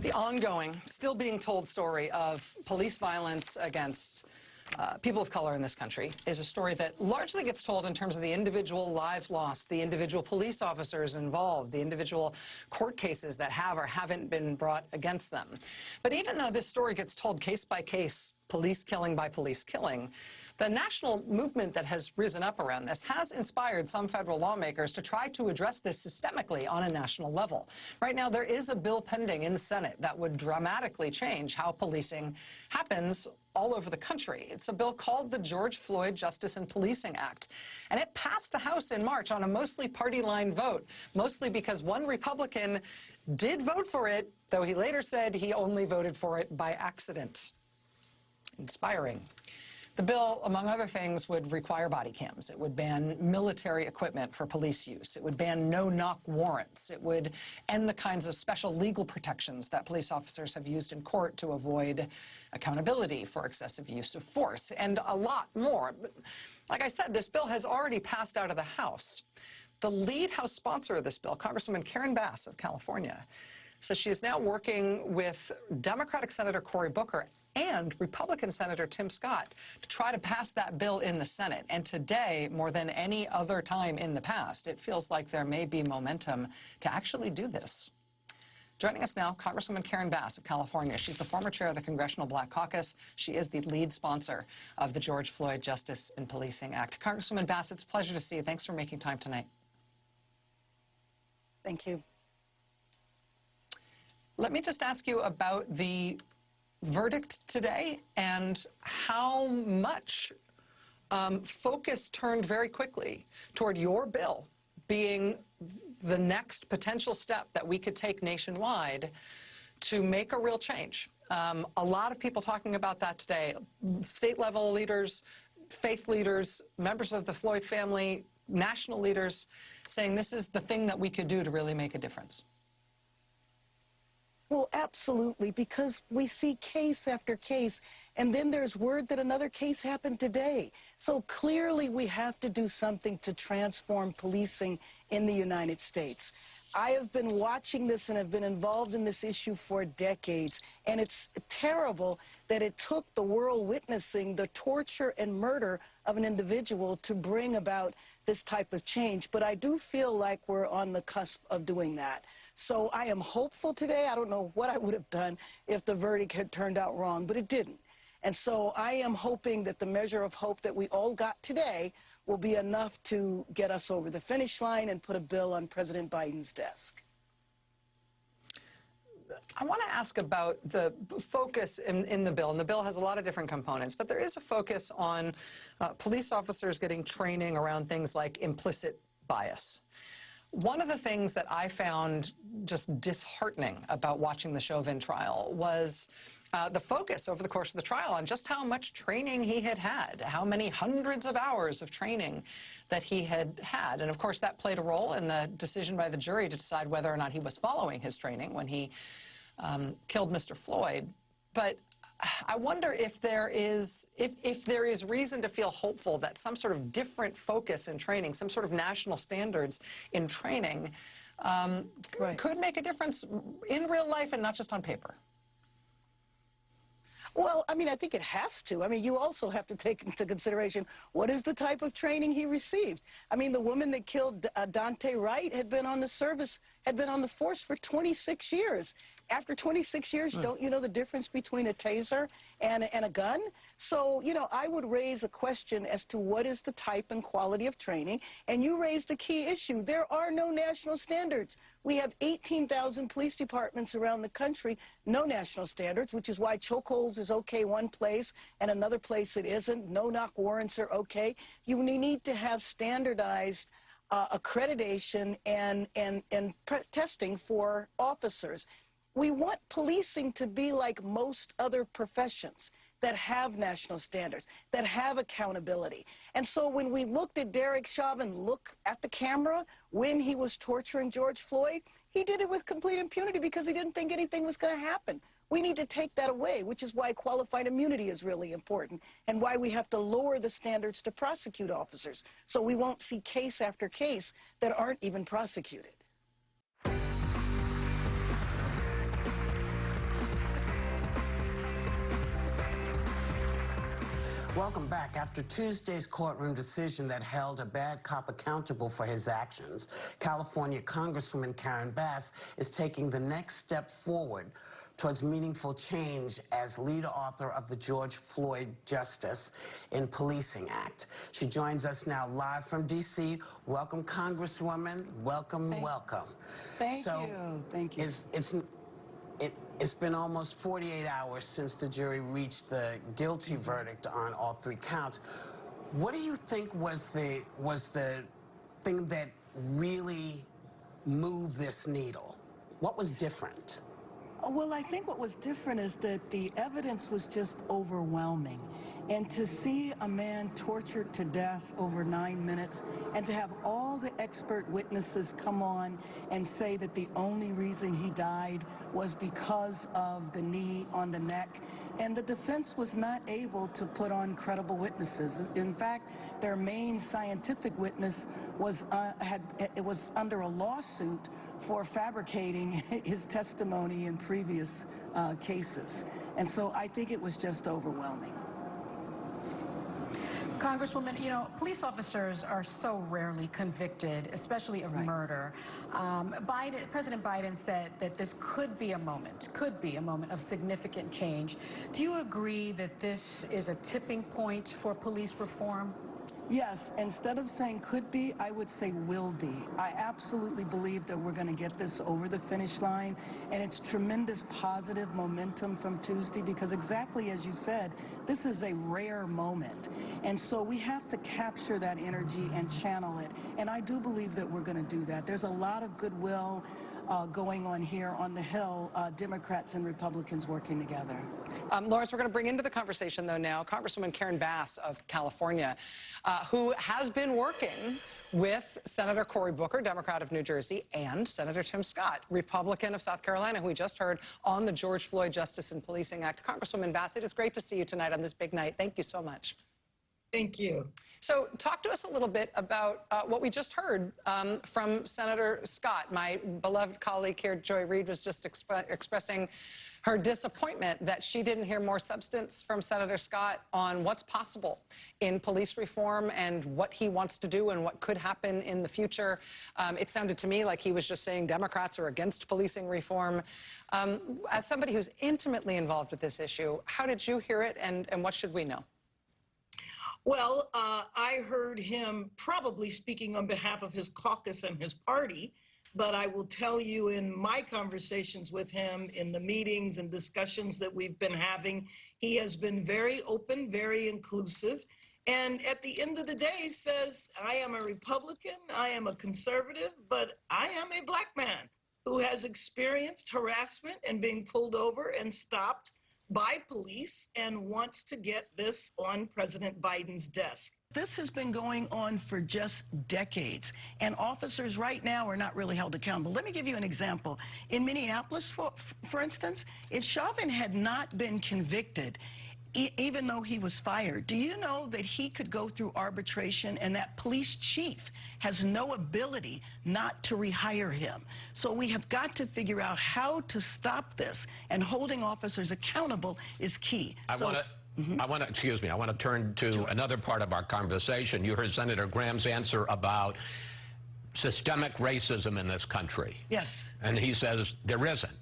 The ongoing, still being told story of police violence against people of color in this country is a story that largely gets told in terms of the individual lives lost, the individual police officers involved, the individual court cases that have or haven't been brought against them. But even though this story gets told case by case, police killing by police killing, the national movement that has risen up around this has inspired some federal lawmakers to try to address this systemically on a national level. Right now, there is a bill pending in the Senate that would dramatically change how policing happens all over the country. It's a bill called the George Floyd Justice and Policing Act. And it passed the House in March on a mostly party-line vote, mostly because one Republican did vote for it, though he later said he only voted for it by accident. Inspiring. The bill, among other things, would require body cams. It would ban military equipment for police use. It would ban no-knock warrants. It would end the kinds of special legal protections that police officers have used in court to avoid accountability for excessive use of force, and a lot more. Like I said, this bill has already passed out of the House. The lead House sponsor of this bill, Congresswoman Karen Bass of California, says she is now working with Democratic Senator Cory Booker and Republican Senator Tim Scott to try to pass that bill in the Senate. And today, more than any other time in the past, it feels like there may be momentum to actually do this. Joining us now, Congresswoman Karen Bass of California. She's the former chair of the Congressional Black Caucus. She is the lead sponsor of the George Floyd Justice and Policing Act. Congresswoman Bass, it's a pleasure to see you. Thanks for making time tonight. Thank you. Let me just ask you about the verdict today and how much focus turned very quickly toward your bill being the next potential step that we could take nationwide to make a real change. A lot of people talking about that today, state-level leaders, faith leaders, members of the Floyd family, national leaders, saying this is the thing that we could do to really make a difference. Well, absolutely, because we see case after case, and then there's word that another case happened today. So clearly we have to do something to transform policing in the United States. I have been watching this and have been involved in this issue for decades, and it's terrible that it took the world witnessing the torture and murder of an individual to bring about this type of change. But I do feel like we're on the cusp of doing that. So I am hopeful today. I don't know what I would have done if the verdict had turned out wrong, but it didn't. And so I am hoping that the measure of hope that we all got today will be enough to get us over the finish line and put a bill on President Biden's desk. I want to ask about the focus in the bill, and the bill has a lot of different components, but there is a focus on police officers getting training around things like implicit bias. One of the things that I found just disheartening about watching the Chauvin trial was the focus over the course of the trial on just how much training he had had, how many hundreds of hours of training that he had had. And of course, that played a role in the decision by the jury to decide whether or not he was following his training when he killed Mr. Floyd. But I wonder if there is reason to feel hopeful that some sort of different focus in training, some sort of national standards in training could make a difference in real life and not just on paper. Well, I mean, I think it has to. I mean, you also have to take into consideration what is the type of training he received. I mean, the woman that killed Dante Wright had been on the force for 26 years. After 26 years, don't you know the difference between a taser and a gun? So, you know, I would raise a question as to what is the type and quality of training. And you raised a key issue. There are no national standards. We have 18,000 police departments around the country, no national standards, which is why chokeholds is okay one place and another place it isn't. No-knock warrants are okay. You need to have standardized accreditation and testing for officers. We want policing to be like most other professions that have national standards, that have accountability. And so when we looked at Derek Chauvin look at the camera when he was torturing George Floyd, he did it with complete impunity because he didn't think anything was going to happen. We need to take that away, which is why qualified immunity is really important and why we have to lower the standards to prosecute officers so we won't see case after case that aren't even prosecuted. Welcome back. After Tuesday's courtroom decision that held a bad cop accountable for his actions, California Congresswoman Karen Bass is taking the next step forward towards meaningful change as lead author of the George Floyd Justice in Policing Act. She joins us now live from D.C. Welcome, Congresswoman. Welcome, welcome. Thank you. Thank you. It's been almost 48 hours since the jury reached the guilty verdict on all 3 counts. What do you think was the thing that really moved this needle? What was different? Well, I think what was different is that the evidence was just overwhelming. And to see a man tortured to death over 9 minutes and to have all the expert witnesses come on and say that the only reason he died was because of the knee on the neck, and the defense was not able to put on credible witnesses. In fact, their main scientific witness was under a lawsuit for fabricating his testimony in previous cases. And so I think it was just overwhelming. Congresswoman, you know, police officers are so rarely convicted, especially of murder. President Biden said that this could be a moment of significant change. Do you agree that this is a tipping point for police reform? Yes, instead of saying could be, I would say will be. I absolutely believe that we're going to get this over the finish line, and it's tremendous positive momentum from Tuesday because exactly as you said, this is a rare moment. And so we have to capture that energy and channel it, and I do believe that we're going to do that. There's a lot of goodwill going on here on the Hill, Democrats and Republicans working together. Lawrence, we're going to bring into the conversation, though, now Congresswoman Karen Bass of California, who has been working with Senator Cory Booker, Democrat of New Jersey, and Senator Tim Scott, Republican of South Carolina, who we just heard on the George Floyd Justice and Policing Act. Congresswoman Bass, it is great to see you tonight on this big night. Thank you so much. Thank you. So talk to us a little bit about what we just heard from Senator Scott. My beloved colleague here, Joy Reid, was just expressing her disappointment that she didn't hear more substance from Senator Scott on what's possible in police reform and what he wants to do and what could happen in the future. It sounded to me like he was just saying Democrats are against policing reform. As somebody who's intimately involved with this issue, how did you hear it, and what should we know? Well, I heard him probably speaking on behalf of his caucus and his party, but I will tell you in my conversations with him, in the meetings and discussions that we've been having, he has been very open, very inclusive, and at the end of the day says, I am a Republican, I am a conservative, but I am a black man who has experienced harassment and being pulled over and stopped by police and wants to get this on President Biden's desk. This has been going on for just decades, and officers right now are not really held accountable. Let me give you an example. In Minneapolis, for instance, if Chauvin had not been convicted, even though he was fired, do you know that he could go through arbitration and that police chief has no ability not to rehire him? So we have got to figure out how to stop this, and holding officers accountable is key. I want to turn to another part of our conversation. You heard Senator Graham's answer about systemic racism in this country. Yes. And he says there isn't.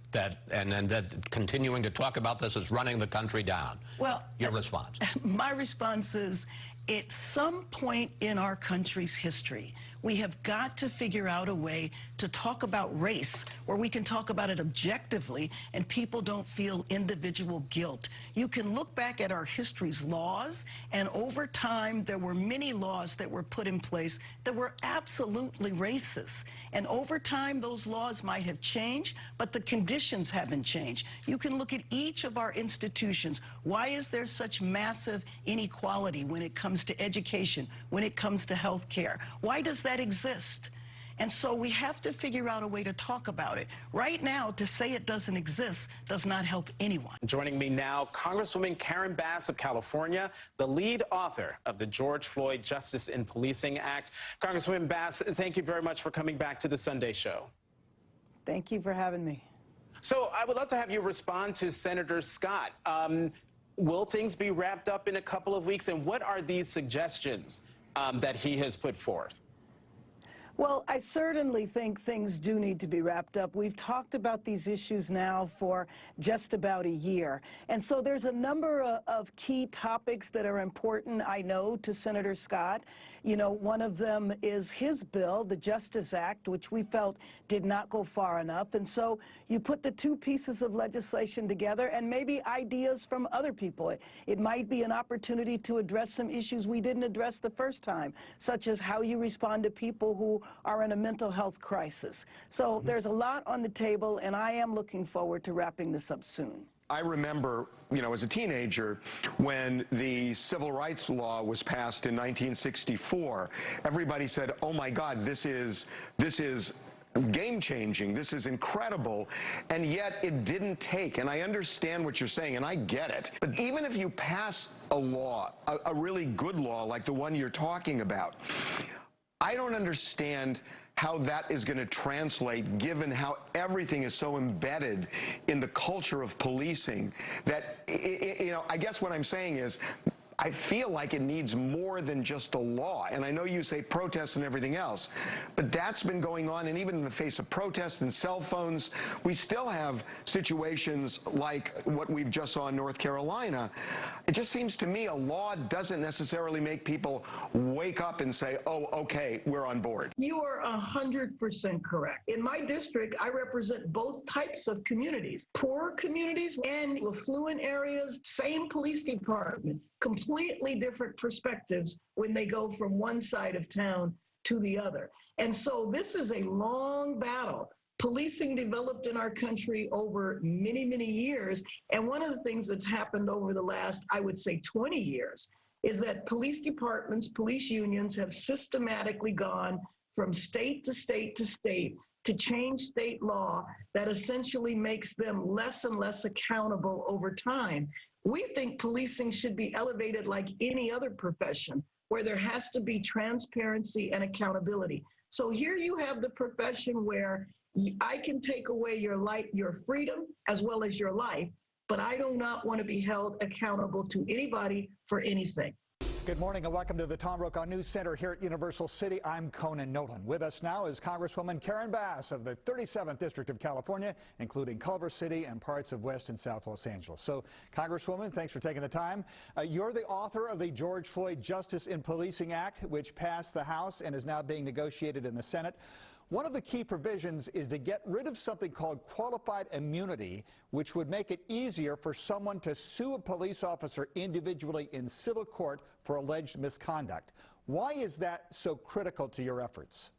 And that continuing to talk about this is running the country down. Well, your response? My response is, at some point in our country's history, we have got to figure out a way to talk about race where we can talk about it objectively and people don't feel individual guilt. You can look back at our history's laws, and over time there were many laws that were put in place that were absolutely racist. And over time those laws might have changed, but the conditions haven't changed. You can look at each of our institutions. Why is there such massive inequality when it comes to education, when it comes to health care? Why does that exist? And so we have to figure out a way to talk about it. Right now, to say it doesn't exist does not help anyone. Joining me now, Congresswoman Karen Bass of California, the lead author of the George Floyd Justice in Policing Act. Congresswoman Bass, thank you very much for coming back to the Sunday Show. Thank you for having me. So I would love to have you respond to Senator Scott. Will things be wrapped up in a couple of weeks? And what are these suggestions that he has put forth? Well, I certainly think things do need to be wrapped up. We've talked about these issues now for just about a year. And so there's a number of key topics that are important, I know, to Senator Scott. You know, one of them is his bill, the Justice Act, which we felt did not go far enough. And so you put the two pieces of legislation together and maybe ideas from other people. It might be an opportunity to address some issues we didn't address the first time, such as how you respond to people who are in a mental health crisis. So there's a lot on the table, and I am looking forward to wrapping this up soon. I remember, you know, as a teenager, when the civil rights law was passed in 1964, everybody said, oh my God, this is game-changing, this is incredible, and yet it didn't take. And I understand what you're saying, and I get it. But even if you pass a law, a really good law like the one you're talking about, I don't understand how that is going to translate, given how everything is so embedded in the culture of policing, that, you know, I guess what I'm saying is, I feel like it needs more than just a law. And I know you say protests and everything else, but that's been going on. And even in the face of protests and cell phones, we still have situations like what we've just saw in North Carolina. It just seems to me a law doesn't necessarily make people wake up and say, oh, okay, we're on board. You are 100% correct. In my district, I represent both types of communities, poorer communities and affluent areas, same police department, completely different perspectives when they go from one side of town to the other. And so this is a long battle. Policing developed in our country over many, many years. And one of the things that's happened over the last, I would say, 20 years is that police departments, police unions have systematically gone from state to state to state to change state law that essentially makes them less and less accountable over time. We think policing should be elevated like any other profession, where there has to be transparency and accountability. So here you have the profession where I can take away your freedom as well as your life, but I do not want to be held accountable to anybody for anything. Good morning and welcome to the Tom Brokaw News Center here at Universal City. I'm Conan Nolan. With us now is Congresswoman Karen Bass of the 37th District of California, including Culver City and parts of West and South Los Angeles. So, Congresswoman, thanks for taking the time. You're the author of the George Floyd Justice in Policing Act, which passed the House and is now being negotiated in the Senate. One of the key provisions is to get rid of something called qualified immunity, which would make it easier for someone to sue a police officer individually in civil court for alleged misconduct. Why is that so critical to your efforts?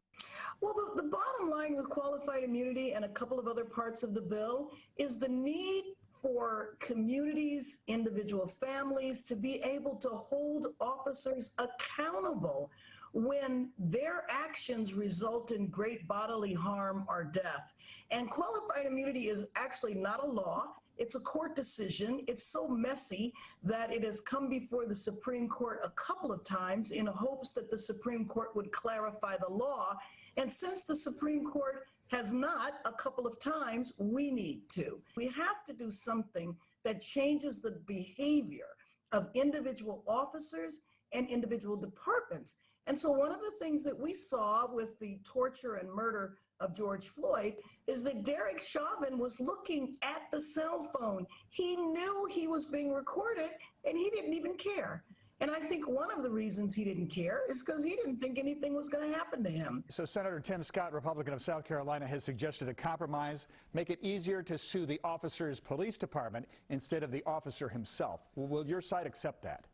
Well, the bottom line with qualified immunity and a couple of other parts of the bill is the need for communities, individual families to be able to hold officers accountable when their actions result in great bodily harm or death. And qualified immunity is actually not a law. It's a court decision. It's so messy that it has come before the Supreme Court a couple of times in hopes that the Supreme Court would clarify the law. And since the Supreme Court has not a couple of times, we need to. We have to do something that changes the behavior of individual officers and individual departments. And so one of the things that we saw with the torture and murder of George Floyd is that Derek Chauvin was looking at the cell phone. He knew he was being recorded and he didn't even care. And I think one of the reasons he didn't care is because he didn't think anything was going to happen to him. So Senator Tim Scott, Republican of South Carolina, has suggested a compromise, make it easier to sue the officer's police department instead of the officer himself. Will your side accept that?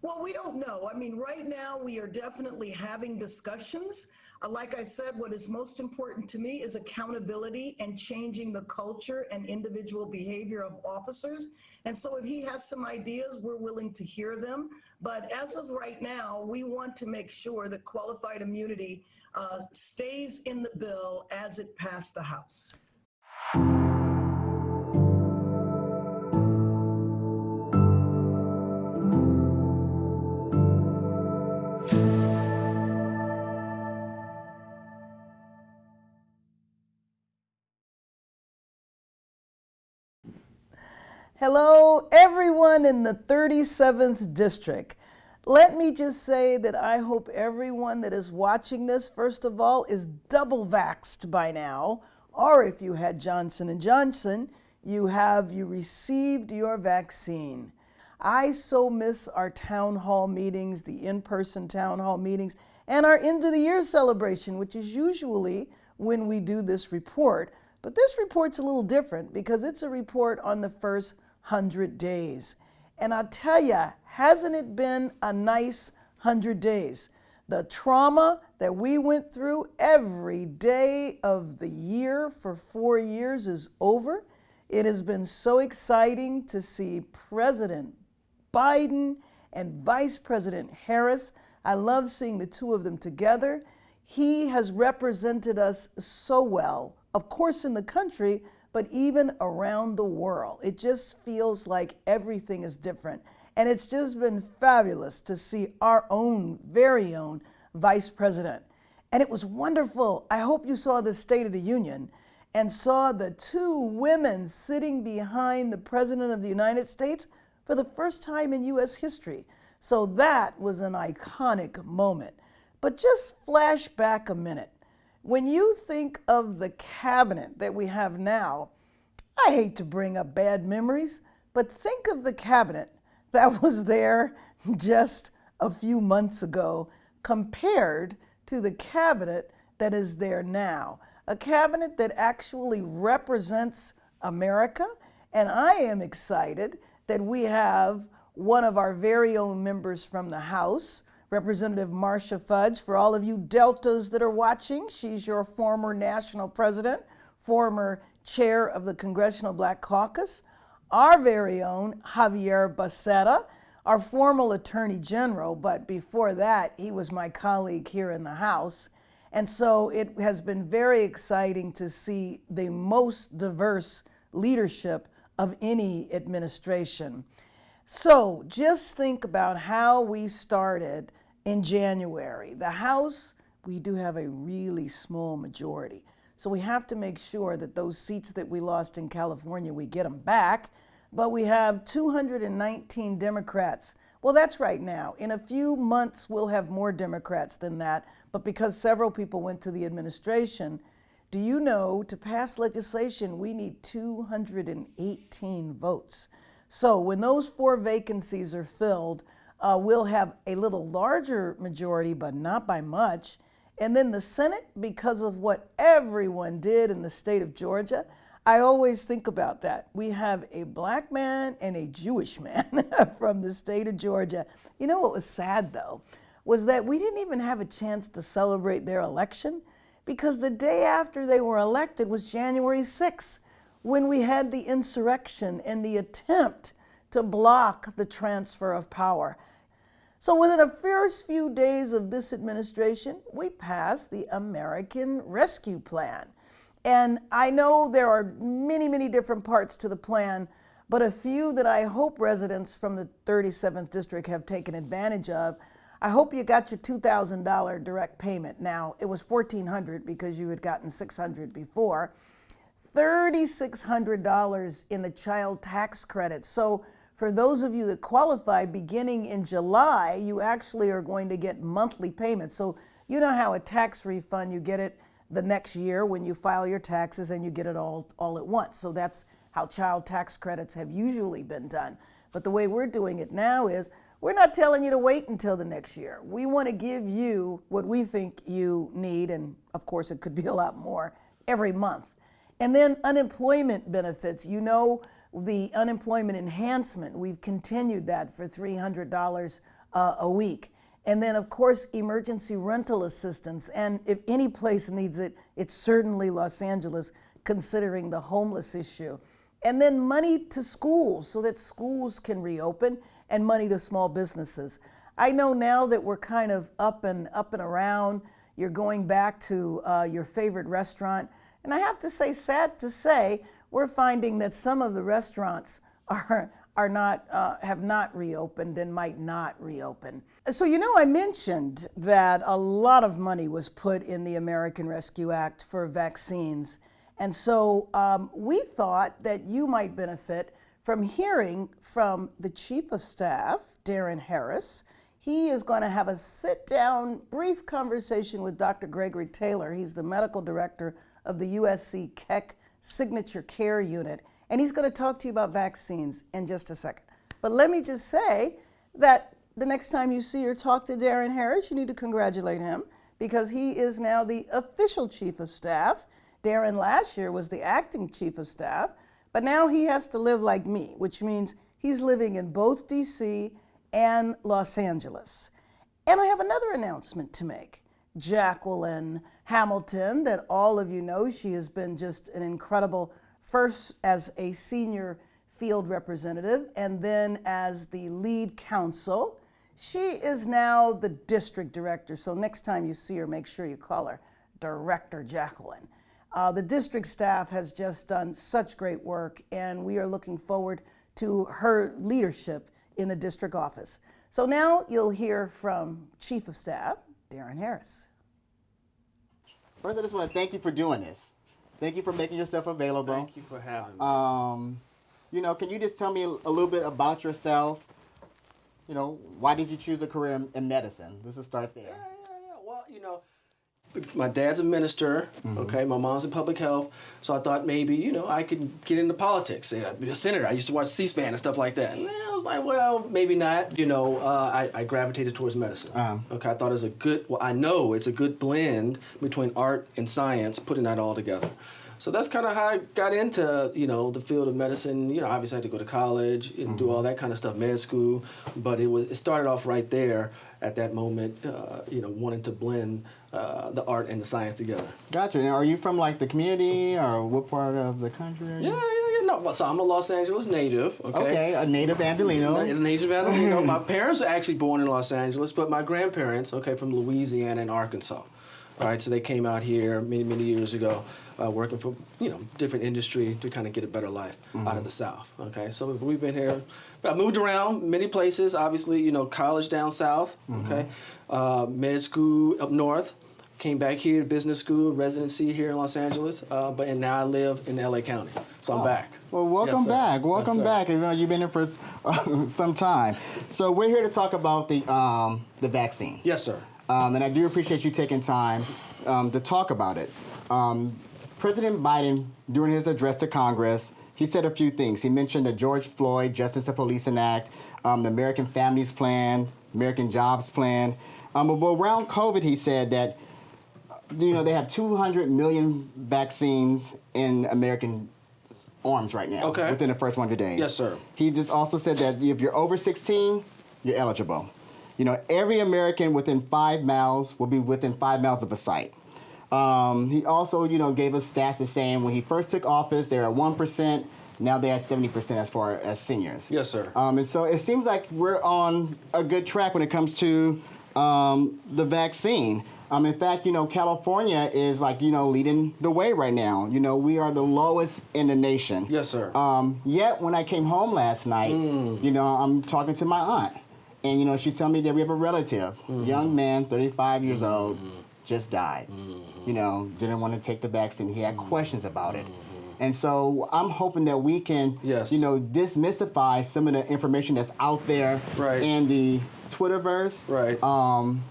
Well, we don't know. I mean, right now we are definitely having discussions. Like I said, what is most important to me is accountability and changing the culture and individual behavior of officers. And so if he has some ideas, we're willing to hear them. But as of right now, we want to make sure that qualified immunity stays in the bill as it passed the House. Hello, everyone in the 37th District. Let me just say that I hope everyone that is watching this, first of all, is double vaxxed by now, or if you had Johnson & Johnson, you received your vaccine. I so miss our town hall meetings, the in-person town hall meetings, and our end of the year celebration, which is usually when we do this report. But this report's a little different because it's a report on the first 100 days. And I'll tell you, hasn't it been a nice 100 days? The trauma that we went through every day of the year for 4 years is over. It has been so exciting to see President Biden and Vice President Harris. I love seeing the two of them together. He has represented us so well, of course in the country, but even around the world. It just feels like everything is different. And it's just been fabulous to see our own, very own Vice President. And it was wonderful. I hope you saw the State of the Union and saw the two women sitting behind the President of the United States for the first time in U.S. history. So that was an iconic moment. But just flash back a minute. When you think of the cabinet that we have now, I hate to bring up bad memories, but think of the cabinet that was there just a few months ago compared to the cabinet that is there now. A cabinet that actually represents America, and I am excited that we have one of our very own members from the House, Representative Marcia Fudge. For all of you Deltas that are watching, she's your former national president, former chair of the Congressional Black Caucus. Our very own Javier Becerra, our former attorney general, but before that, he was my colleague here in the House. And so it has been very exciting to see the most diverse leadership of any administration. So just think about how we started in January. The House, we do have a really small majority. So we have to make sure that those seats that we lost in California, we get them back. But we have 219 Democrats. Well, that's right now. In a few months, we'll have more Democrats than that. But because several people went to the administration, do you know, to pass legislation, we need 218 votes. So when those 4 vacancies are filled, we'll have a little larger majority, but not by much. And then the Senate, because of what everyone did in the state of Georgia, I always think about that. We have a black man and a Jewish man from the state of Georgia. You know what was sad, though, was that we didn't even have a chance to celebrate their election because the day after they were elected was January 6th, when we had the insurrection and the attempt to block the transfer of power. So within the first few days of this administration, we passed the American Rescue Plan. And I know there are many, many different parts to the plan, but a few that I hope residents from the 37th District have taken advantage of. I hope you got your $2,000 direct payment. Now, it was $1,400 because you had gotten $600 before. $3,600 in the child tax credit. So for those of you that qualify, beginning in July, you actually are going to get monthly payments. So you know how a tax refund, you get it the next year when you file your taxes and you get it all at once. So that's how child tax credits have usually been done. But the way we're doing it now is we're not telling you to wait until the next year. We want to give you what we think you need, and of course it could be a lot more, every month. And then unemployment benefits. You know, the unemployment enhancement, we've continued that for $300 a week. And then, of course, emergency rental assistance. And if any place needs it, it's certainly Los Angeles, considering the homeless issue. And then money to schools so that schools can reopen, and money to small businesses. I know now that we're kind of up and around, you're going back to your favorite restaurant. And I have to say, sad to say, we're finding that some of the restaurants have not reopened and might not reopen. So you know, I mentioned that a lot of money was put in the American Rescue Act for vaccines. And so we thought that you might benefit from hearing from the Chief of Staff, Darren Harris. He is going to have a sit-down, brief conversation with Dr. Gregory Taylor. He's the medical director of the USC Keck Signature Care Unit, and he's going to talk to you about vaccines in just a second. But let me just say that the next time you see or talk to Darren Harris, you need to congratulate him because he is now the official Chief of Staff. Darren last year was the acting Chief of Staff, but now he has to live like me, which means he's living in both DC and Los Angeles. And I have another announcement to make. Jacqueline Hamilton, that all of you know, she has been just an incredible, first as a senior field representative and then as the lead counsel. She is now the district director, so next time you see her, make sure you call her Director Jacqueline. The district staff has just done such great work, and we are looking forward to her leadership in the district office. So now you'll hear from Chief of Staff, Darren Harris. First, I just want to thank you for doing this. Thank you for making yourself available. Thank you for having me. You know, can you just tell me a little bit about yourself? You know, why did you choose a career in medicine? Let's just start there. Yeah. Well, you know, my dad's a minister, okay? My mom's in public health, so I thought maybe, you know, I could get into politics. I'd be a senator. I used to watch C-SPAN and stuff like that. And I was like, well, maybe not. You know, I gravitated towards medicine. Okay, I thought it was a good, well, I know it's a good blend between art and science, putting that all together. So that's kind of how I got into, you know, the field of medicine. You know, obviously I had to go to college and do all that kind of stuff, med school, but it started off right there at that moment, you know, wanting to blend the art and the science together. Gotcha. Now, are you from like the community or what part of the country? Yeah. No, so I'm a Los Angeles native, okay? Okay, a native Angelino. A native Angelino. My parents are actually born in Los Angeles, but my grandparents, okay, from Louisiana and Arkansas. All right, so they came out here many years ago, working for, you know, different industry to kind of get a better life out of the South. Okay, so we've been here. But I moved around many places. Obviously, you know, college down south. Okay, med school up north. Came back here to business school, residency here in Los Angeles. And now I live in LA County, so I'm back. Well, welcome back. Welcome back. You know, you've been here for some time. So we're here to talk about the vaccine. Yes, sir. And I do appreciate you taking time to talk about it. President Biden, during his address to Congress, he said a few things. He mentioned the George Floyd Justice and Policing Act, the American Families Plan, American Jobs Plan. But around COVID, he said that, you know, they have 200 million vaccines in American arms right now within the first 100 days. Yes, sir. He just also said that if you're over 16, you're eligible. You know, every American within 5 miles will be within 5 miles of a site. He also, you know, gave us stats as saying when he first took office, they were at 1%. Now they're at 70% as far as seniors. Yes, sir. And so it seems like we're on a good track when it comes to the vaccine. In fact, you know, California is like, you know, leading the way right now. You know, we are the lowest in the nation. Yes, sir. Yet when I came home last night, you know, I'm talking to my aunt. And, you know, she's telling me that we have a relative, young man, 35 years old, just died. You know, didn't want to take the vaccine. He had questions about it. And so I'm hoping that we can, you know, demystify some of the information that's out there in the Twitterverse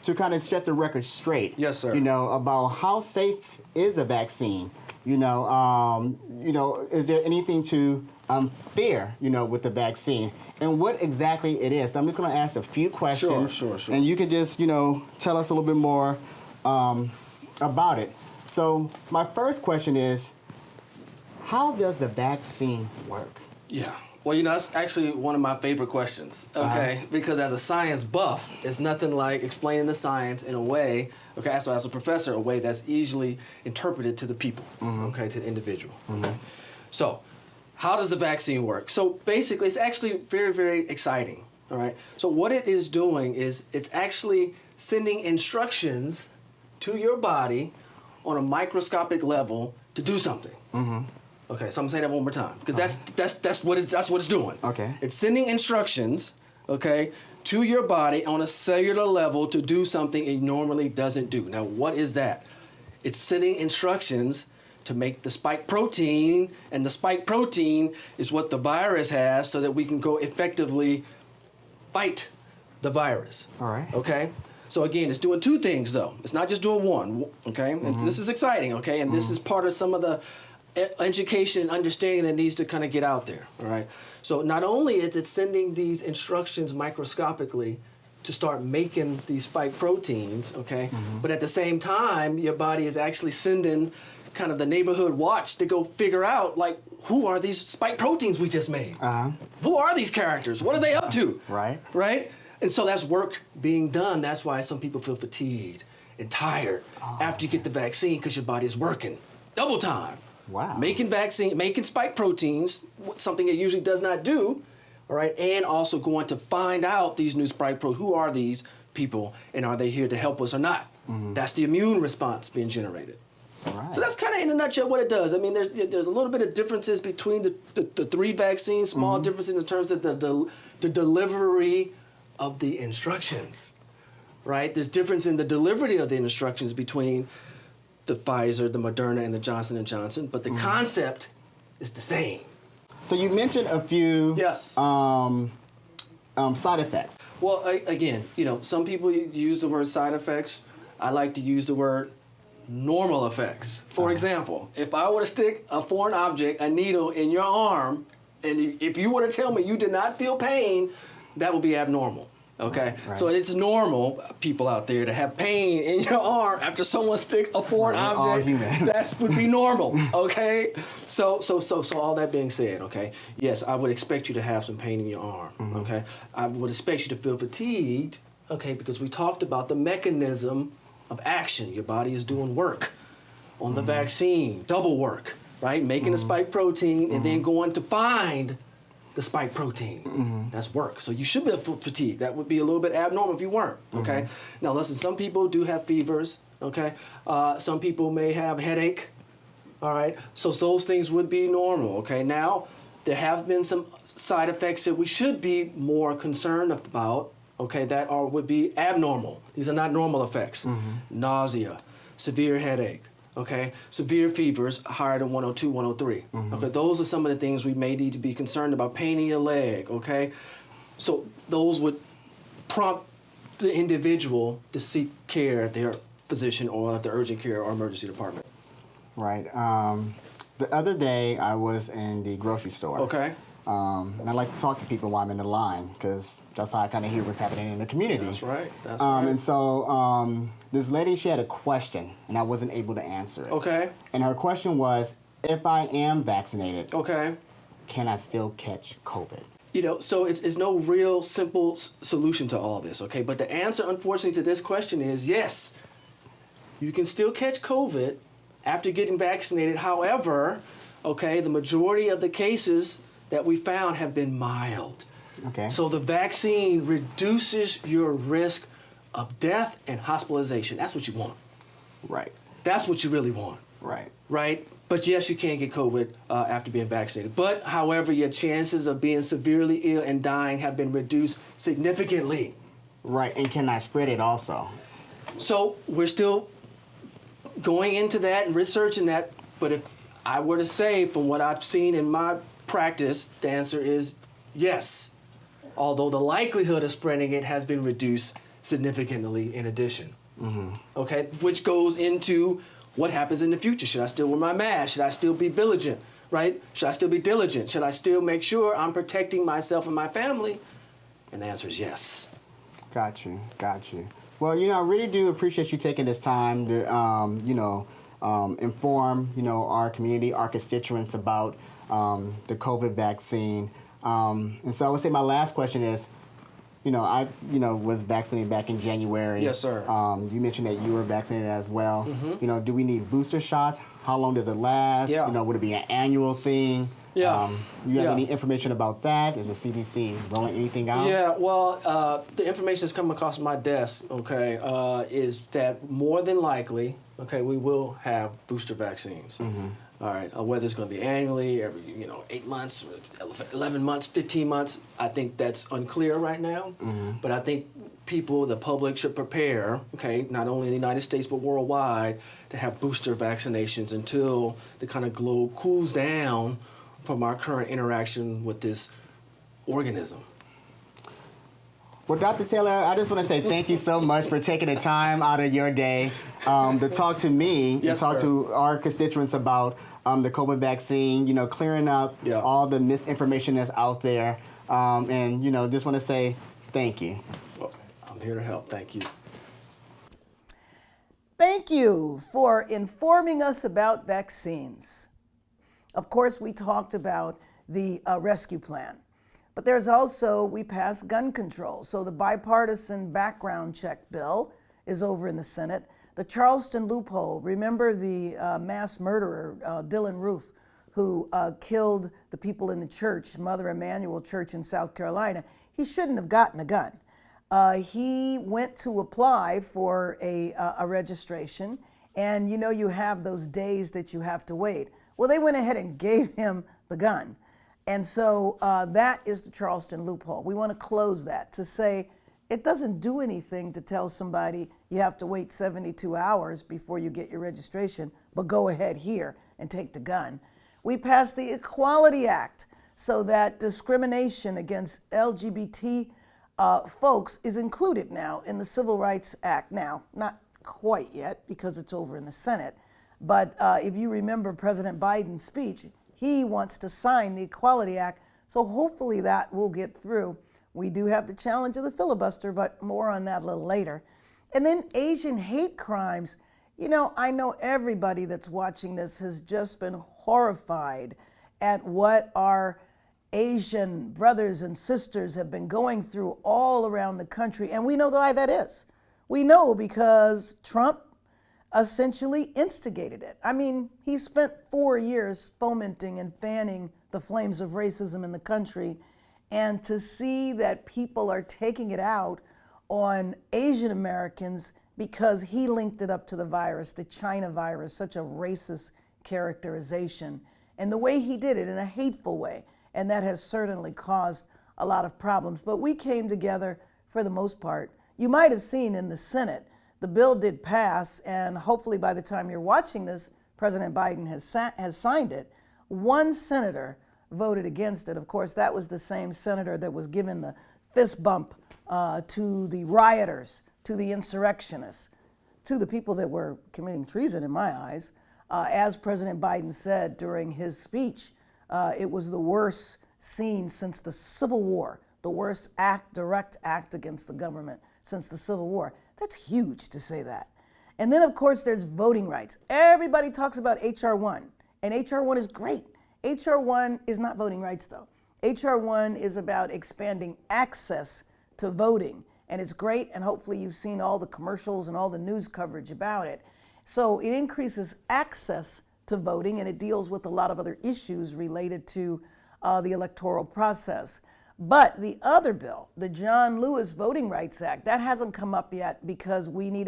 to kind of set the record straight. Yes, sir. You know, about how safe is a vaccine? You know, is there anything to fear, you know, with the vaccine? And what exactly it is. So I'm just going to ask a few questions. Sure. And you can just, you know, tell us a little bit more about it. So my first question is, how does the vaccine work? Yeah. Well, you know, that's actually one of my favorite questions, okay? Because as a science buff, it's nothing like explaining the science in a way, okay, so as a professor, a way that's easily interpreted to the people, okay, to the individual. So, how does the vaccine work? So basically, it's actually very exciting, all right? So what it is doing is it's actually sending instructions to your body on a microscopic level to do something. Okay, so I'm gonna say that one more time because that's what it's doing. Okay. It's sending instructions, okay, to your body on a cellular level to do something it normally doesn't do. Now, what is that? It's sending instructions to make the spike protein, and the spike protein is what the virus has so that we can go effectively fight the virus. All right. Okay? So again, it's doing two things though. It's not just doing one, okay? And this is exciting, okay? And this is part of some of the education and understanding that needs to kind of get out there, all right? So not only is it sending these instructions microscopically to start making these spike proteins, okay? But at the same time, your body is actually sending kind of the neighborhood watch to go figure out, like, who are these spike proteins we just made? Who are these characters? What are they up to? Right. Right? And so that's work being done. That's why some people feel fatigued and tired after you get the vaccine, because your body is working double time. Wow. Making spike proteins, something it usually does not do, all right, and also going to find out these new spike proteins. Who are these people, and are they here to help us or not? That's the immune response being generated. Right. So that's kind of in a nutshell what it does. I mean, there's a little bit of differences between the three vaccines, small differences in terms of the delivery of the instructions, right? There's difference in the delivery of the instructions between the Pfizer, the Moderna, and the Johnson & Johnson, but the concept is the same. So you mentioned a few side effects. Well, again, you know, some people use the word side effects. I like to use the word normal effects. For example, if I were to stick a foreign object, a needle, in your arm, and if you were to tell me you did not feel pain, that would be abnormal. Okay, so it's normal, people out there, to have pain in your arm after someone sticks a foreign object. That would be normal. Okay, so all that being said, okay, yes, I would expect you to have some pain in your arm. Okay, I would expect you to feel fatigued. Okay, because we talked about the mechanism of action. Your body is doing work on the vaccine, double work, right? Making a spike protein and then going to find the spike protein. That's work. So you should be fatigued. That would be a little bit abnormal if you weren't, okay? Now listen, some people do have fevers, okay? Some people may have headache, all right? So those things would be normal, okay? Now, there have been some side effects that we should be more concerned about, okay, that would be abnormal. These are not normal effects. Nausea, severe headache, okay? Severe fevers higher than 102, 103. Okay, those are some of the things we may need to be concerned about. Pain in your leg, okay? So those would prompt the individual to seek care at their physician or at the urgent care or emergency department. Right. The other day I was in the grocery store. Okay. And I like to talk to people while I'm in the line, because that's how I kind of hear what's happening in the community. That's right. That's right. And so this lady, she had a question, and I wasn't able to answer it. Okay. And her question was, if I am vaccinated, okay, can I still catch COVID? You know, so it's no real simple solution to all this, okay? But the answer, unfortunately, to this question is yes, you can still catch COVID after getting vaccinated. However, okay, the majority of the cases that we found have been mild. Okay. So the vaccine reduces your risk of death and hospitalization. That's what you want. Right. That's what you really want. Right. Right? But yes, you can get COVID after being vaccinated. But however, your chances of being severely ill and dying have been reduced significantly. Right, and can I spread it also? So we're still going into that and researching that. But if I were to say, from what I've seen in my practice, the answer is yes. Although the likelihood of spreading it has been reduced significantly in addition. Okay, which goes into what happens in the future. Should I still wear my mask? Should I still be vigilant, right? Should I still be diligent? Should I still make sure I'm protecting myself and my family? And the answer is yes. Got you, got you. Well, you know, I really do appreciate you taking this time to, inform, our community, our constituents about the COVID vaccine. And so I would say my last question is, I was vaccinated back in January. Yes, sir. You mentioned that you were vaccinated as well. Do we need booster shots? How long does it last? Yeah. Would it be an annual thing? Yeah. You have any information about that? Is the CDC rolling anything out? Yeah, well, the information that's come across my desk, okay, is that more than likely, okay, we will have booster vaccines. All right, whether it's going to be annually, every 8 months, 11 months, 15 months, I think that's unclear right now. But I think people, the public should prepare, okay, not only in the United States but worldwide, to have booster vaccinations until the kind of globe cools down from our current interaction with this organism. Well, Dr. Taylor, I just want to say thank you so much for taking the time out of your day to talk to me and talk to our constituents about the COVID vaccine, you know, clearing up all the misinformation that's out there. And, you know, just want to say thank you. Well, I'm here to help. Thank you. Thank you for informing us about vaccines. Of course, we talked about the rescue plan. But there's also, we passed gun control. So the bipartisan background check bill is over in the Senate. The Charleston loophole, remember the mass murderer, Dylan Roof, who killed the people in the church, Mother Emanuel Church in South Carolina. He shouldn't have gotten a gun. He went to apply for a registration, and you know you have those days that you have to wait. Well, they went ahead and gave him the gun. And so that is the Charleston loophole. We want to close that to say it doesn't do anything to tell somebody you have to wait 72 hours before you get your registration, but go ahead here and take the gun. We passed the Equality Act so that discrimination against LGBT folks is included now in the Civil Rights Act. Now, not quite yet because it's over in the Senate, but if you remember President Biden's speech, he wants to sign the Equality Act, so hopefully that will get through. We do have the challenge of the filibuster, but more on that a little later. And then Asian hate crimes. You know, I know everybody that's watching this has just been horrified at what our Asian brothers and sisters have been going through all around the country, and we know why that is. We know because Trump essentially instigated it. I mean, he spent 4 years fomenting and fanning the flames of racism in the country, and to see that people are taking it out on Asian Americans because he linked it up to the virus, the China virus, such a racist characterization, and the way he did it in a hateful way, and that has certainly caused a lot of problems. But we came together for the most part. You might have seen in the Senate, the bill did pass, and hopefully by the time you're watching this, President Biden has signed it. One senator voted against it. Of course, that was the same senator that was given the fist bump to the rioters, to the insurrectionists, to the people that were committing treason in my eyes. As President Biden said during his speech, it was the worst seen since the Civil War, the worst direct act against the government since the Civil War. That's huge to say that. And then, of course, there's voting rights. Everybody talks about H.R. 1, and H.R. 1 is great. H.R. 1 is not voting rights, though. H.R. 1 is about expanding access to voting, and it's great, and hopefully you've seen all the commercials and all the news coverage about it. So it increases access to voting, and it deals with a lot of other issues related to the electoral process. But the other bill, the John Lewis Voting Rights Act, that hasn't come up yet because we need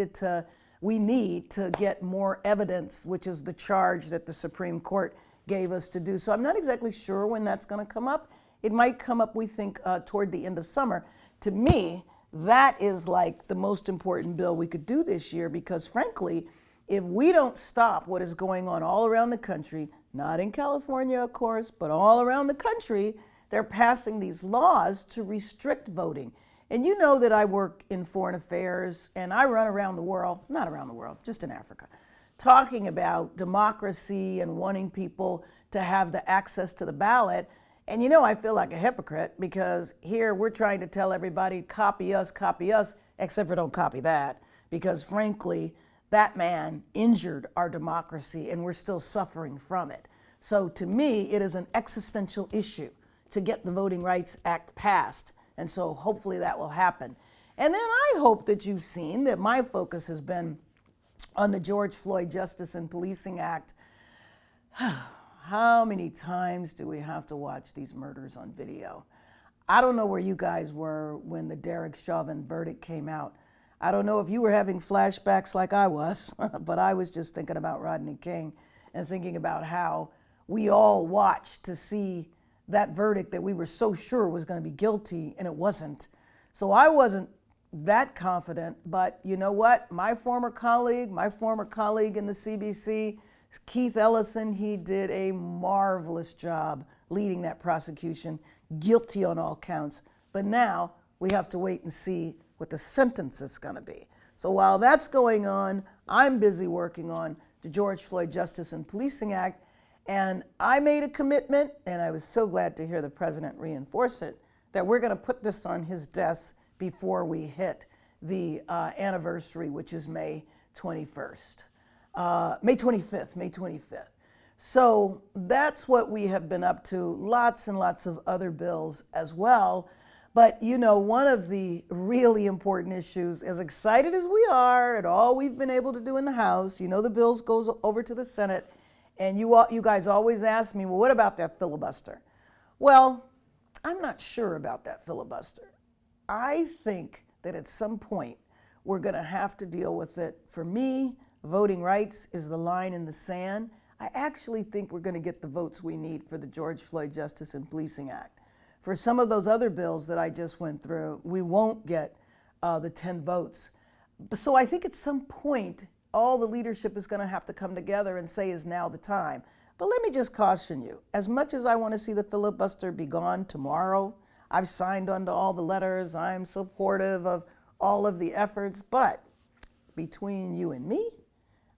to get more evidence, which is the charge that the Supreme Court gave us to do. So I'm not exactly sure when that's going to come up. It might come up, we think, toward the end of summer. To me, that is like the most important bill we could do this year because, frankly, if we don't stop what is going on all around the country, not in California, of course, but all around the country, they're passing these laws to restrict voting. And you know that I work in foreign affairs and I run around the world, not around the world, just in Africa, talking about democracy and wanting people to have the access to the ballot. And you know, I feel like a hypocrite because here we're trying to tell everybody, copy us, except for don't copy that, because frankly, that man injured our democracy and we're still suffering from it. So to me, it is an existential issue to get the Voting Rights Act passed. And so hopefully that will happen. And then I hope that you've seen that my focus has been on the George Floyd Justice and Policing Act. How many times do we have to watch these murders on video? I don't know where you guys were when the Derek Chauvin verdict came out. I don't know if you were having flashbacks like I was, but I was just thinking about Rodney King and thinking about how we all watched to see that verdict that we were so sure was going to be guilty, and it wasn't. So I wasn't that confident, but you know what? My former colleague in the CBC, Keith Ellison, he did a marvelous job leading that prosecution, guilty on all counts. But now we have to wait and see what the sentence is going to be. So while that's going on, I'm busy working on the George Floyd Justice and Policing Act, and I made a commitment, and I was so glad to hear the president reinforce it, that we're going to put this on his desk before we hit the anniversary, which is May 25th. So that's what we have been up to. Lots and lots of other bills as well. But you know, one of the really important issues, as excited as we are at all we've been able to do in the House, you know, the bills goes over to the Senate, and you guys always ask me, well, what about that filibuster? Well, I'm not sure about that filibuster. I think that at some point we're going to have to deal with it. For me, voting rights is the line in the sand. I actually think we're going to get the votes we need for the George Floyd Justice and Policing Act. For some of those other bills that I just went through, we won't get the 10 votes. So I think at some point, all the leadership is going to have to come together and say, is now the time. But let me just caution you, as much as I want to see the filibuster be gone tomorrow, I've signed onto all the letters, I'm supportive of all of the efforts, but between you and me,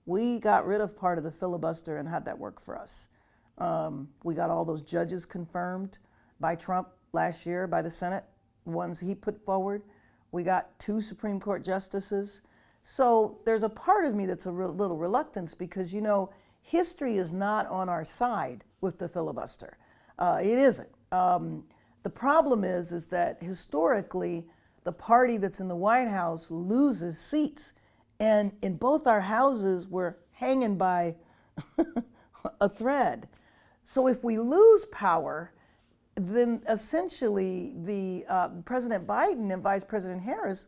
we got rid of part of the filibuster, and how'd that work for us? We got all those judges confirmed by Trump last year by the Senate, ones he put forward. We got 2 Supreme Court justices. So there's a part of me that's a little reluctant because, you know, history is not on our side with the filibuster. It isn't. The problem is that historically, the party that's in the White House loses seats. And in both our houses, we're hanging by a thread. So if we lose power, then essentially the President Biden and Vice President Harris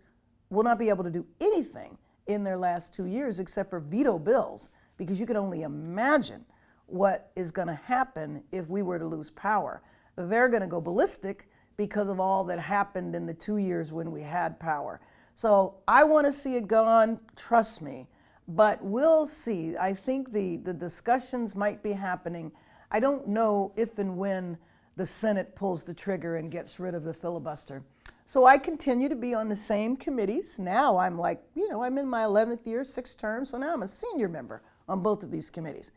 will not be able to do anything in their last 2 years except for veto bills, because you can only imagine what is going to happen if we were to lose power. They're going to go ballistic because of all that happened in the 2 years when we had power. So I want to see it gone, trust me, but we'll see. I think the discussions might be happening. I don't know if and when the Senate pulls the trigger and gets rid of the filibuster. So I continue to be on the same committees. Now I'm like, you know, I'm in my 11th year, 6th term, so now I'm a senior member on both of these committees.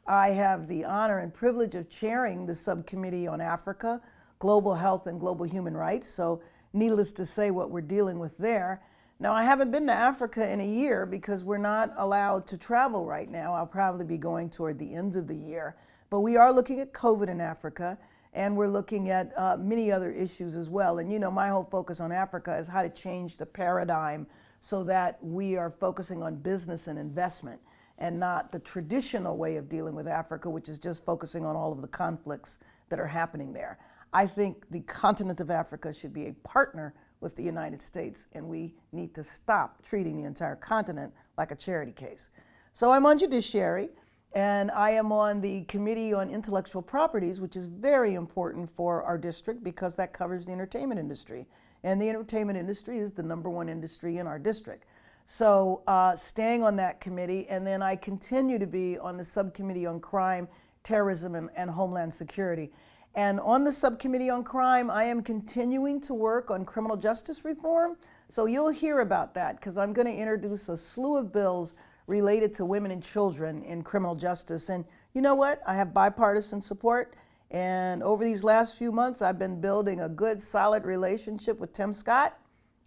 I have the honor and privilege of chairing the subcommittee on Africa, global health and global human rights. So needless to say what we're dealing with there. Now I haven't been to Africa in a year because we're not allowed to travel right now. I'll probably be going toward the end of the year. But we are looking at COVID in Africa, and we're looking at many other issues as well. And you know, my whole focus on Africa is how to change the paradigm so that we are focusing on business and investment and not the traditional way of dealing with Africa, which is just focusing on all of the conflicts that are happening there. I think the continent of Africa should be a partner with the United States, and we need to stop treating the entire continent like a charity case. So I'm on judiciary, and I am on the Committee on Intellectual Properties, which is very important for our district because that covers the entertainment industry. And the entertainment industry is the #1 industry in our district. So staying on that committee, and then I continue to be on the Subcommittee on Crime, Terrorism, and Homeland Security. And on the Subcommittee on Crime, I am continuing to work on criminal justice reform. So you'll hear about that because I'm going to introduce a slew of bills related to women and children in criminal justice. And you know what? I have bipartisan support. And over these last few months, I've been building a good, solid relationship with Tim Scott.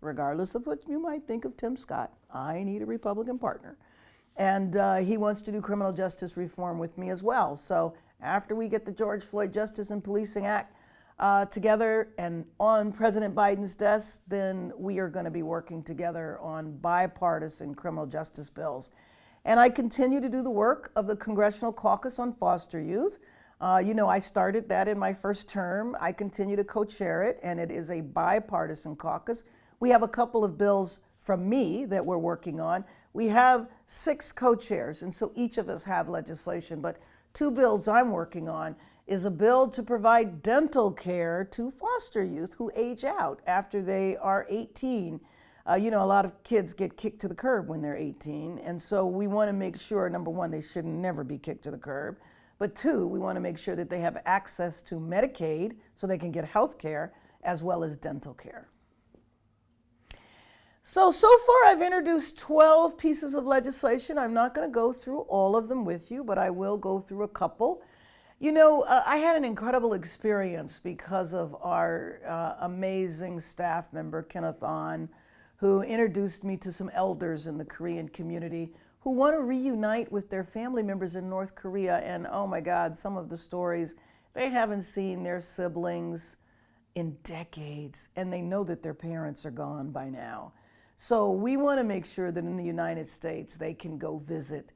Regardless of what you might think of Tim Scott, I need a Republican partner. And he wants to do criminal justice reform with me as well. So after we get the George Floyd Justice and Policing Act together and on President Biden's desk, then we are going to be working together on bipartisan criminal justice bills. And I continue to do the work of the Congressional Caucus on Foster Youth. You know, I started that in my first term. I continue to co-chair it, and it is a bipartisan caucus. We have a couple of bills from me that we're working on. We have 6 co-chairs, and so each of us have legislation. But 2 bills I'm working on is a bill to provide dental care to foster youth who age out after they are 18. You know, a lot of kids get kicked to the curb when they're 18, and so we want to make sure, number one, they should never be kicked to the curb, but two, we want to make sure that they have access to Medicaid so they can get health care as well as dental care. So far I've introduced 12 pieces of legislation. I'm not going to go through all of them with you, but I will go through a couple. You know, I had an incredible experience because of our amazing staff member, Kenneth Ahn, who introduced me to some elders in the Korean community who want to reunite with their family members in North Korea. And oh my God, some of the stories, they haven't seen their siblings in decades, and they know that their parents are gone by now. So we want to make sure that in the United States they can go visit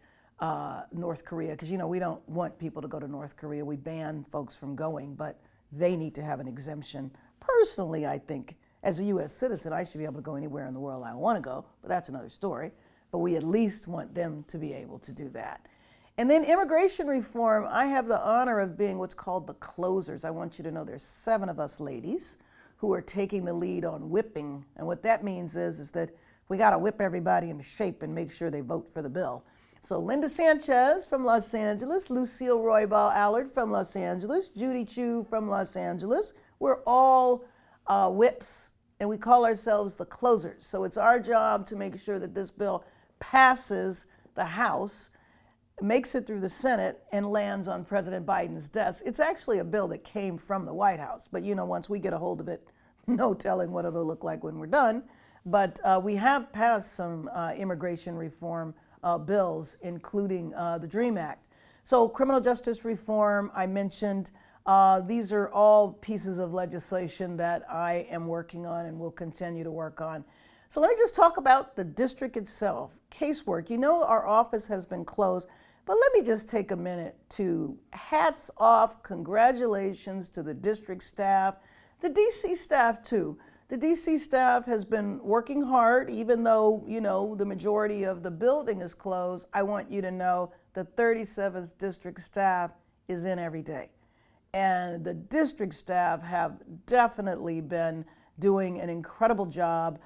North Korea, because you know we don't want people to go to North Korea. We ban folks from going, but they need to have an exemption. Personally, I think as a U.S. citizen, I should be able to go anywhere in the world I want to go, but that's another story. But we at least want them to be able to do that. And then immigration reform, I have the honor of being what's called the closers. I want you to know there's 7 of us ladies who are taking the lead on whipping. And what that means is that we got to whip everybody into shape and make sure they vote for the bill. So Linda Sanchez from Los Angeles, Lucille Roybal Allard from Los Angeles, Judy Chu from Los Angeles. We're all whips, and we call ourselves the closers. So it's our job to make sure that this bill passes the House, makes it through the Senate, and lands on President Biden's desk. It's actually a bill that came from the White House, but you know, once we get a hold of it, no telling what it'll look like when we're done. But we have passed some immigration reform bills, including the DREAM Act. So criminal justice reform, I mentioned, these are all pieces of legislation that I am working on and will continue to work on. So let me just talk about the district itself. Casework, you know our office has been closed, but let me just take a minute to hats off, congratulations to the district staff, the DC staff too. The DC staff has been working hard, even though, you know, the majority of the building is closed. I want you to know the 37th district staff is in every day. And the district staff have definitely been doing an incredible job.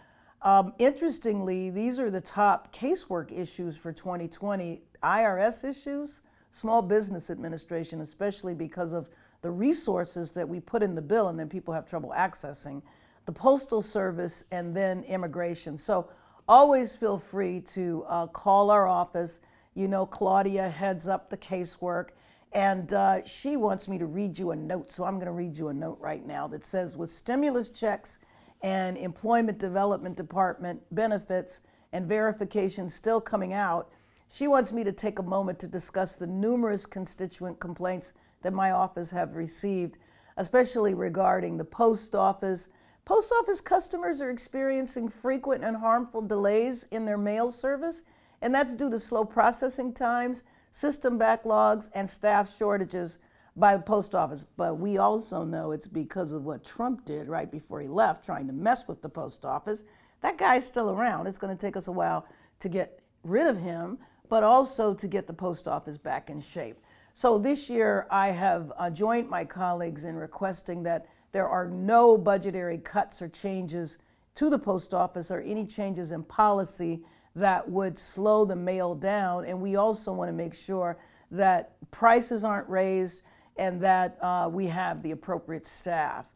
Interestingly, these are the top casework issues for 2020. IRS issues, Small Business Administration, especially because of the resources that we put in the bill and then people have trouble accessing, the Postal Service, and then immigration. So always feel free to call our office. You know, Claudia heads up the casework, and she wants me to read you a note. So I'm going to read you a note right now that says, with stimulus checks and Employment Development Department benefits and verification still coming out, she wants me to take a moment to discuss the numerous constituent complaints that my office have received, especially regarding the post office. Post office customers are experiencing frequent and harmful delays in their mail service, and that's due to slow processing times, system backlogs, and staff shortages by the post office. But we also know it's because of what Trump did right before he left, trying to mess with the post office. That guy's still around. It's going to take us a while to get rid of him, but also to get the post office back in shape. So this year I have joined my colleagues in requesting that there are no budgetary cuts or changes to the post office or any changes in policy that would slow the mail down. And we also want to make sure that prices aren't raised and that we have the appropriate staff.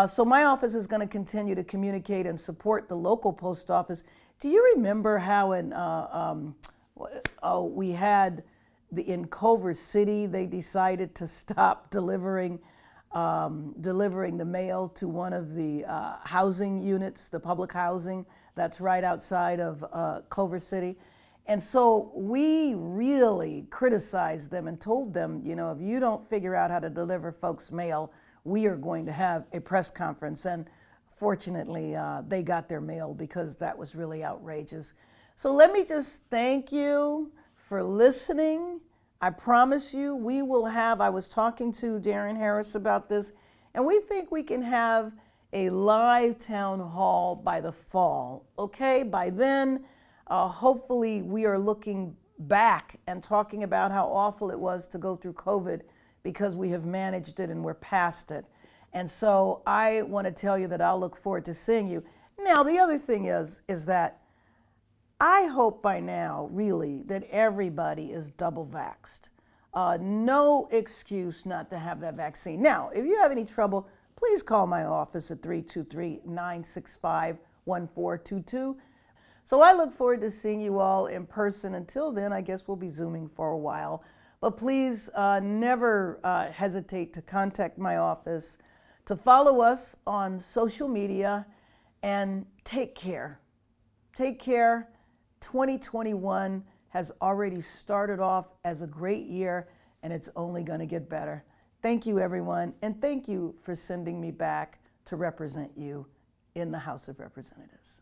So my office is going to continue to communicate and support the local post office. Do you remember how we had in Culver City, they decided to stop delivering the mail to one of the housing units, the public housing that's right outside of Culver City. And so we really criticized them and told them, you know, if you don't figure out how to deliver folks mail, we are going to have a press conference. And fortunately, they got their mail because that was really outrageous. So let me just thank you for listening. I promise you we will have, I was talking to Darren Harris about this, and we think we can have a live town hall by the fall, okay? By then, hopefully we are looking back and talking about how awful it was to go through COVID, because we have managed it and we're past it. And so I want to tell you that I'll look forward to seeing you. Now, the other thing is that I hope by now, really, that everybody is double vaxxed. No excuse not to have that vaccine. Now, if you have any trouble, please call my office at 323-965-1422. So I look forward to seeing you all in person. Until then, I guess we'll be Zooming for a while. But please never hesitate to contact my office, to follow us on social media, and take care. Take care. 2021 has already started off as a great year, and it's only going to get better. Thank you, everyone, and thank you for sending me back to represent you in the House of Representatives.